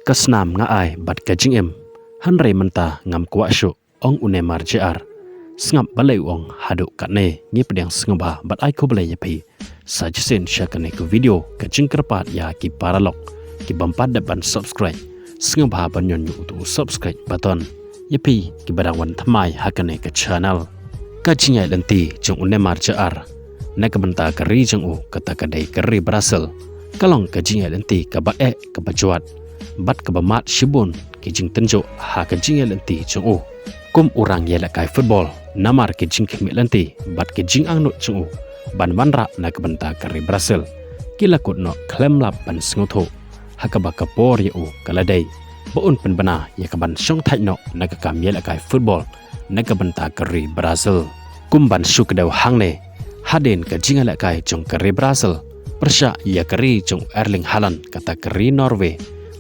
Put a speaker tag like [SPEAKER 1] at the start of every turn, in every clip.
[SPEAKER 1] Kasnam nga ai bat kajing em hanrei menta ngam kwa shu ong unemar JR sngap balai ong hadu katne ngi pedang sngaba bat ai ko balai yapi sajesin syakane ku video kajing kerpat ya ki paralok ki bampat depan subscribe sngaba banyon yu tu subscribe button yapi ki badawan thamai hakane ke channel kajing ai lenti jong unemar JR na kabenta kari jong u kata kadai kari Brasil kalong kajing ai lenti ka ba ka bajuat bat ke bamat shibun kijing tenjo ha kijing lenti chung u kum urang yela kai football namar kijing khmi lenti bat kijing ang no chung u ban manra na kabenta kari Brasil kila kut no klem lap ban sngoto ha ka ba ka por ye u kaladai boun pen bana ya ka ban shong thai no na ka kam yela kai football na kabenta kari Brasil kum ban shu kedau hang ne haden kijing ala kai chung kari Brasil persya ya kari chung Erling Haaland kata kari Norway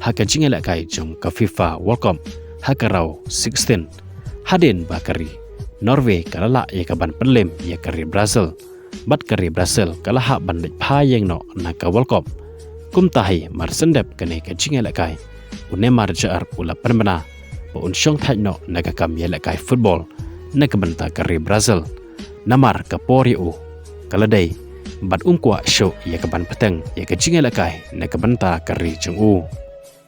[SPEAKER 1] haka jingela kai jong ka FIFA World Cup haka raw 16 haden bakari Norway kalala ya kaban penlem ya kari Brazil bat kari Brazil kalaha bandit phayeng no na ka World Cup kum tahi marsendep kane ka jingela kai unemar JR ula penbana po unsyong thai no na ka kam yela kai football na ka banta kari Brazil namar ka pori u kaladai bat kwa show ya kaban peteng ya ka jingela kai na ka banta kari jong u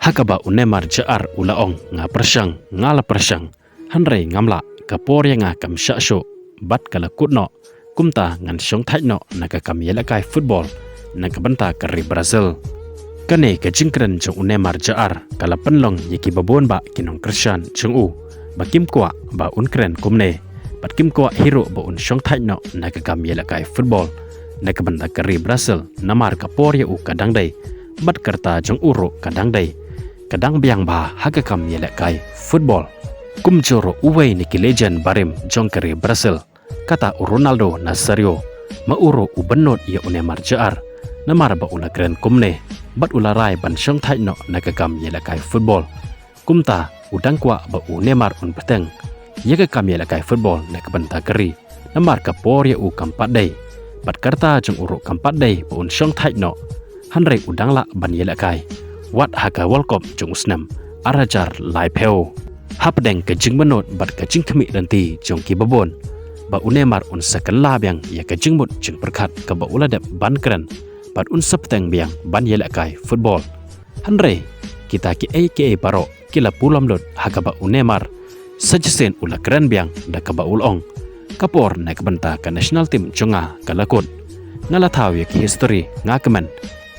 [SPEAKER 1] hakaba unemar JR ulaong nga persyang ngala persyang hanrei ngamla kapor yang kam sya bat kala kutno kumta ngan syong thai no naga kam yela kai football naga banta kari Brazil kane ka jingkren jong unemar JR kala penlong yiki babon ba kinong Christian jong u bakim kwa ba unkren kumne bat kim kwa hero ba un syong thai no naga kam yela kai football naga banta kari Brazil namar kapor ya u kadang dai bat kerta jong uro kadang dai kadang biang ba haga kam yela kai football kum joro uwei niki legend barim jong kari Brazil kata Ronaldo Nazario ma uro ubenot ya unemar JR namar ba ula kren kumne bat ula rai ban syong thai no naga kam yela kai football kumta udang kwa ba unemar un peteng yaga kam yela kai football na kabanta kari namar ka por ya u kampat dai bat karta jong uro kampat dai ba un syong thai no hanrei udang la ban yela kai wat haka World Cup jong usnam arajar lai pheo hapdeng ke jing benot bat ke jing khmi danti jong ki babon ba unemar un sakala byang ya ke jing mut jing perkhat ka ba uladap ban kran bat un sapteng byang ban yela kai football hanre kita ki aka paro kila pulam lot haka ba unemar sajesen ula kran byang da ka ba ulong kapor na kabanta ka national team jonga kalakot ngala thaw ya ki history nga kaman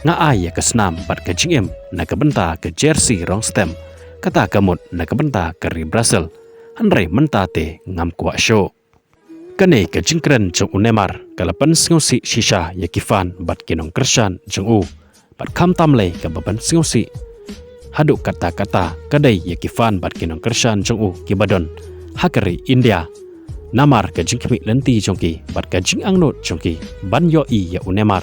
[SPEAKER 1] nga ai ya kasnam bat ka jingem na kabenta ke jersey rong stem kata kamut na kabenta kari Brazil hanrei menta te ngam kwa show kane ke jingkren jong unemar kalapan sngosi shisha ya kifan bat kinong Christian jong u bat kham tamle ka baban sngosi hadu kata-kata kadai ya kifan bat kinong Christian jong u kibadon hakari India namar ke jingkmi lenti jongki bat ka jing angnot jongki ban yo i ya unemar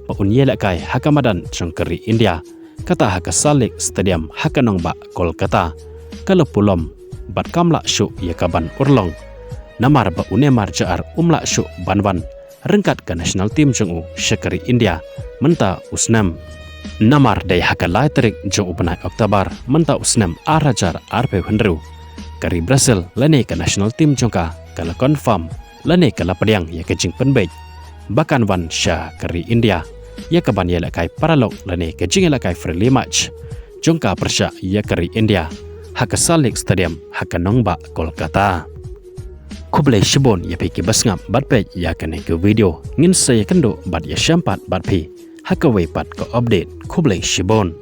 [SPEAKER 1] paun yela kai hakamadan jongkari India kata haka Salik Stadium hakanong ba Kolkata kalau pulom bat kamla syu ya kaban urlong namar ba unemar JR umla syu banwan rengkat ke national team jong u syakari India menta usnam namar dai haka laitrik jong upanai Oktober menta usnam arajar arpe henru kari Brazil lane ke national team jongka kala confirm lane kala pediang ya kejing penbej bahkan wan sya kari India ya kaban yela kai paralok lane kejing yela kai friendly match jongka persya ya kari India haka Salik Stadium haka nongba Kolkata kublai shibon ya peki basngap bat pej ya kane ke video ngin saya kendo bat ya syampat bat pi haka weipat ko update kublai shibon